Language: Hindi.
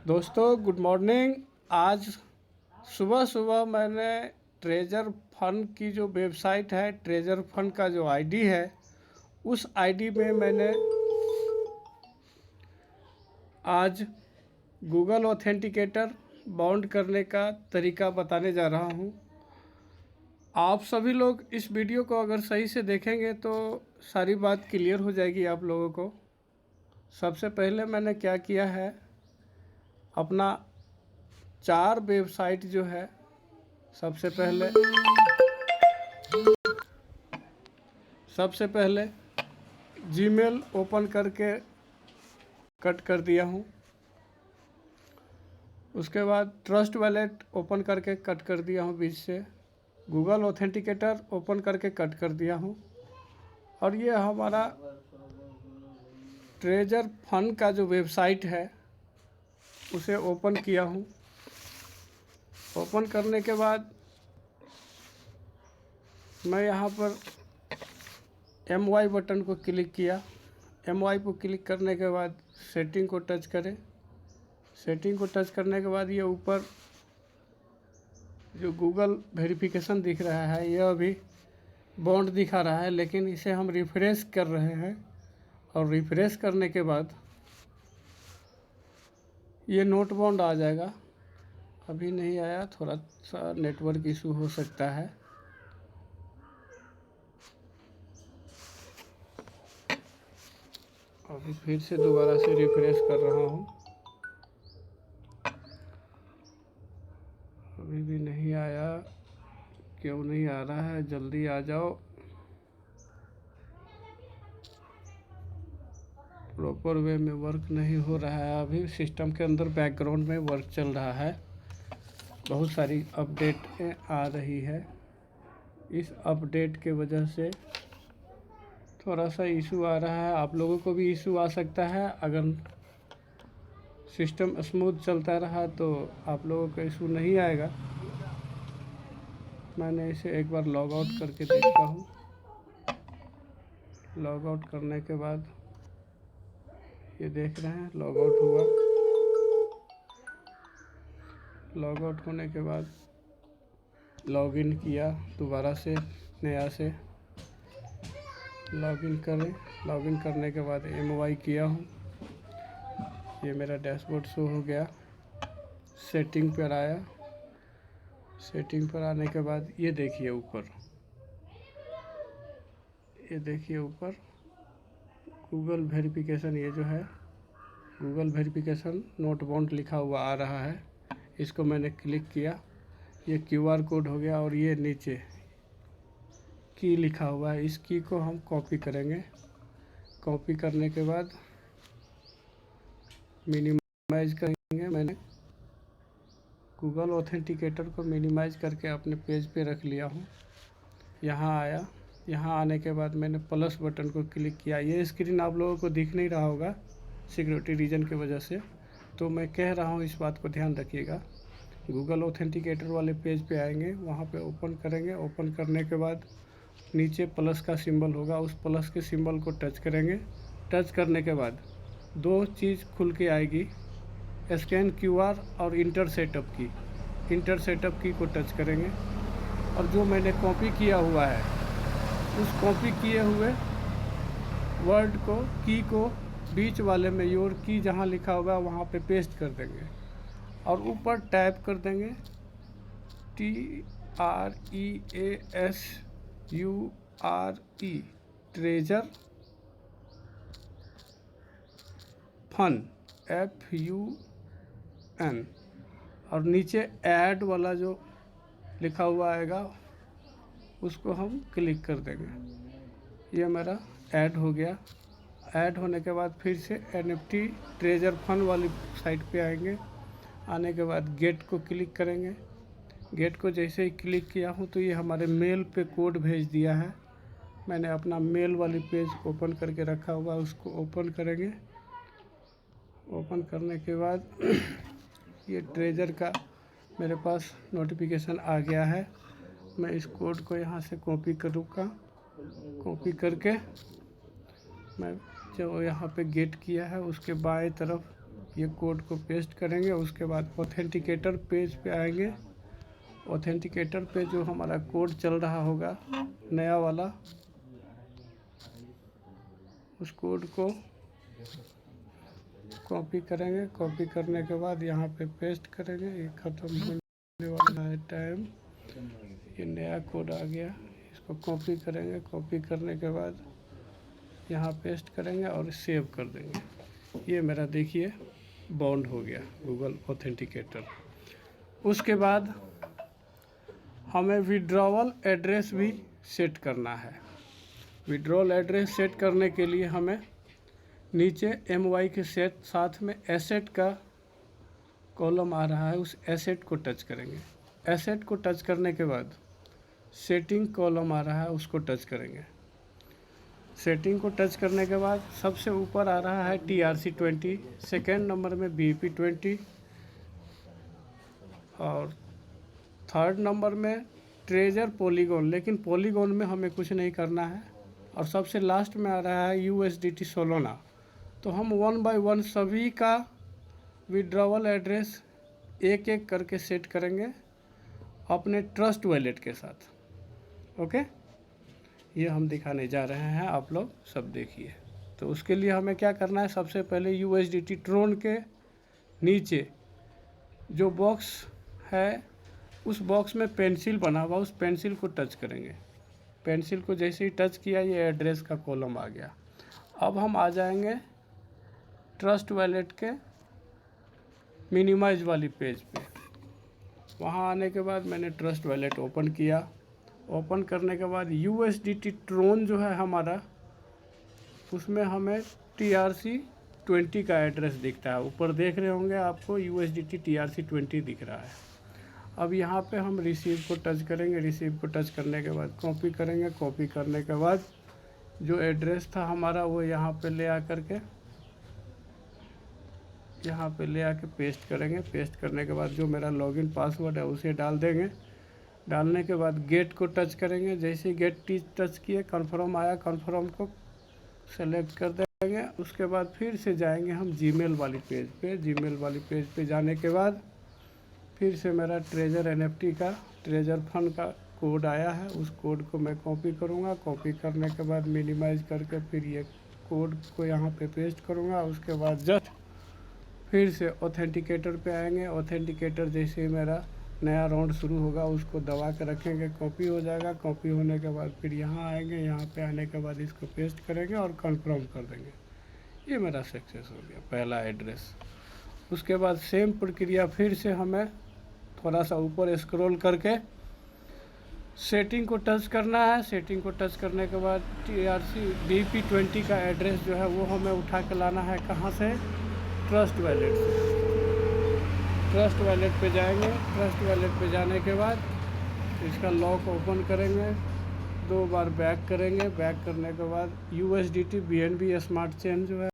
दोस्तों गुड मॉर्निंग। आज सुबह सुबह मैंने ट्रेजर फंड की जो वेबसाइट है, ट्रेजर फंड का जो आईडी है, उस आईडी में मैंने आज गूगल ऑथेंटिकेटर बाउंड करने का तरीका बताने जा रहा हूं। आप सभी लोग इस वीडियो को अगर सही से देखेंगे तो सारी बात क्लियर हो जाएगी आप लोगों को। सबसे पहले मैंने क्या किया है, अपना 4 वेबसाइट जो है, सबसे पहले जीमेल ओपन करके कट कर दिया हूँ। उसके बाद ट्रस्ट वॉलेट ओपन करके कट कर दिया हूँ बीच से। गूगल ऑथेंटिकेटर ओपन करके कट कर दिया हूँ। और ये हमारा ट्रेजर फंड का जो वेबसाइट है उसे ओपन किया हूँ। ओपन करने के बाद मैं यहाँ पर MY बटन को क्लिक किया। MY को क्लिक करने के बाद सेटिंग को टच करें। सेटिंग को टच करने के बाद ये ऊपर जो गूगल वेरिफिकेशन दिख रहा है, यह अभी बॉन्ड दिखा रहा है, लेकिन इसे हम रिफ्रेश कर रहे हैं। और रिफ्रेश करने के बाद ये नोट बॉन्ड आ जाएगा। अभी नहीं आया, थोड़ा सा नेटवर्क इशू हो सकता है। अभी फिर से दोबारा से रिफ्रेश कर रहा हूँ। अभी भी नहीं आया, क्यों नहीं आ रहा है? जल्दी आ जाओ। प्रॉपर वे में वर्क नहीं हो रहा है। अभी सिस्टम के अंदर बैकग्राउंड में वर्क चल रहा है। बहुत सारी अपडेट आ रही है। इस अपडेट के वजह से थोड़ा सा इशू आ रहा है। आप लोगों को भी इशू आ सकता है। अगर सिस्टम स्मूथ चलता रहा तो आप लोगों को इशू नहीं आएगा। मैंने इसे एक बार लॉग आउट करके देखता हूँ। लॉग आउट करने के बाद ये देख रहे हैं, लॉग आउट हुआ। लॉग आउट होने के बाद लॉगिन किया दोबारा से, नया से लॉगिन करें। लॉगिन करने के बाद MY किया हूँ। ये मेरा डैशबोर्ड शो हो गया। सेटिंग पर आया। सेटिंग पर आने के बाद ये देखिए ऊपर, ये देखिए ऊपर गूगल वेरिफिकेशन, ये जो है गूगल वेरिफिकेशन नोट बाउंड लिखा हुआ आ रहा है। इसको मैंने क्लिक किया, ये QR कोड हो गया। और ये नीचे की लिखा हुआ है, इस की को हम कॉपी करेंगे। कॉपी करने के बाद मिनिमाइज करेंगे। मैंने गूगल ऑथेंटिकेटर को मिनिमाइज करके अपने पेज पे रख लिया हूँ। यहाँ आया। यहाँ आने के बाद मैंने प्लस बटन को क्लिक किया। ये स्क्रीन आप लोगों को दिख नहीं रहा होगा सिक्योरिटी रीजन की वजह से, तो मैं कह रहा हूँ, इस बात को ध्यान रखिएगा। गूगल ऑथेंटिकेटर वाले पेज पे आएंगे, वहाँ पे ओपन करेंगे। ओपन करने के बाद नीचे प्लस का सिंबल होगा, उस प्लस के सिंबल को टच करेंगे। टच करने के बाद 2 चीज़ खुल के आएगी, स्कैन QR और इंटर सेटअप की। इंटर सेटअप की को टच करेंगे और जो मैंने कॉपी किया हुआ है, उस कॉपी किए हुए वर्ड को, की को बीच वाले में योर की जहाँ लिखा होगा वहाँ पे पेस्ट कर देंगे और ऊपर टाइप कर देंगे TREASURE, ट्रेजर फन, FUN। और नीचे ऐड वाला जो लिखा हुआ आएगा उसको हम क्लिक कर देंगे। ये मेरा ऐड हो गया। ऐड होने के बाद फिर से NFT ट्रेजर फन वाली साइट पे आएंगे। आने के बाद गेट को क्लिक करेंगे। गेट को जैसे ही क्लिक किया हूँ तो ये हमारे मेल पे कोड भेज दिया है। मैंने अपना मेल वाली पेज ओपन करके रखा हुआ, उसको ओपन करेंगे। ओपन करने के बाद ये ट्रेजर का मेरे पास नोटिफिकेशन आ गया है। मैं इस कोड को यहाँ से कॉपी करूँगा। कॉपी करके मैं जो यहाँ पे गेट किया है उसके बाएं तरफ ये कोड को पेस्ट करेंगे। उसके बाद ऑथेंटिकेटर पेज पे आएंगे। ऑथेंटिकेटर पे जो हमारा कोड चल रहा होगा नया वाला, उस कोड को कॉपी करेंगे। कॉपी करने के बाद यहाँ पे पेस्ट करेंगे। ये ख़त्म होने वाला है टाइम। ये नया कोड आ गया, इसको कॉपी करेंगे। कॉपी करने के बाद यहाँ पेस्ट करेंगे और सेव कर देंगे। ये मेरा देखिए बाउंड हो गया गूगल ऑथेंटिकेटर। उसके बाद हमें विड्रॉवल एड्रेस भी सेट करना है। विड्रॉवल एड्रेस सेट करने के लिए हमें नीचे MY के साथ में एसेट का कॉलम आ रहा है, उस एसेट को टच करेंगे। एसेट को टच करने के बाद सेटिंग कॉलम आ रहा है, उसको टच करेंगे। सेटिंग को टच करने के बाद सबसे ऊपर आ रहा है TRC20, सेकेंड नंबर में BP20 और थर्ड नंबर में ट्रेजर पॉलीगॉन, लेकिन पॉलीगॉन में हमें कुछ नहीं करना है। और सबसे लास्ट में आ रहा है USDT सोलोना। तो हम 1 बाय 1 सभी का विड्रॉवल एड्रेस एक एक करके सेट करेंगे अपने ट्रस्ट वॉलेट के साथ। ओके, ये हम दिखाने जा रहे हैं, आप लोग सब देखिए। तो उसके लिए हमें क्या करना है, सबसे पहले USDT ट्रोन के नीचे जो बॉक्स है, उस बॉक्स में पेंसिल बना हुआ, उस पेंसिल को टच करेंगे। पेंसिल को जैसे ही टच किया, ये एड्रेस का कॉलम आ गया। अब हम आ जाएंगे ट्रस्ट वॉलेट के मिनिमाइज वाली पेज पे। वहाँ आने के बाद मैंने ट्रस्ट वॉलेट ओपन किया। ओपन करने के बाद USDT ट्रोन जो है हमारा, उसमें हमें TRC20 का एड्रेस दिखता है। ऊपर देख रहे होंगे आपको USDT TRC20 दिख रहा है। अब यहाँ पे हम रिसीव को टच करेंगे। रिसीव को टच करने के बाद कॉपी करेंगे। कॉपी करने के बाद जो एड्रेस था हमारा, वो यहाँ पे ले आकर के यहाँ पे ले आके पेस्ट करेंगे। पेस्ट करने के बाद जो मेरा लॉगिन पासवर्ड है उसे डाल देंगे। डालने के बाद गेट को टच करेंगे। जैसे ही गेट टच किए, कन्फर्म आया, कन्फर्म को सेलेक्ट कर देंगे। उसके बाद फिर से जाएंगे हम जीमेल वाली पेज पे। जीमेल वाली पेज पे जाने के बाद फिर से मेरा ट्रेजर NFT का ट्रेजर फंड का कोड आया है, उस कोड को मैं कॉपी करूँगा। कॉपी करने के बाद मिनिमाइज करके फिर ये कोड को यहाँ पे पेस्ट करूँगा। उसके बाद जस्ट फिर से ऑथेंटिकेटर पे आएंगे। ऑथेंटिकेटर जैसे ही मेरा नया राउंड शुरू होगा, उसको दबा के रखेंगे, कॉपी हो जाएगा। कॉपी होने के बाद फिर यहाँ आएंगे। यहाँ पे आने के बाद इसको पेस्ट करेंगे और कंफर्म कर देंगे। ये मेरा सक्सेस हो गया पहला एड्रेस। उसके बाद सेम प्रक्रिया फिर से हमें थोड़ा सा ऊपर स्क्रॉल करके सेटिंग को टच करना है। सेटिंग को टच करने के बाद TRC BP20 का एड्रेस जो है वो हमें उठा के लाना है। कहाँ से? ट्रस्ट वॉलेट से। ट्रस्ट वॉलेट पे जाएंगे। ट्रस्ट वॉलेट पे जाने के बाद इसका लॉक ओपन करेंगे, 2 बार बैक करेंगे। बैक करने के बाद USDT BNB स्मार्ट चेन जो है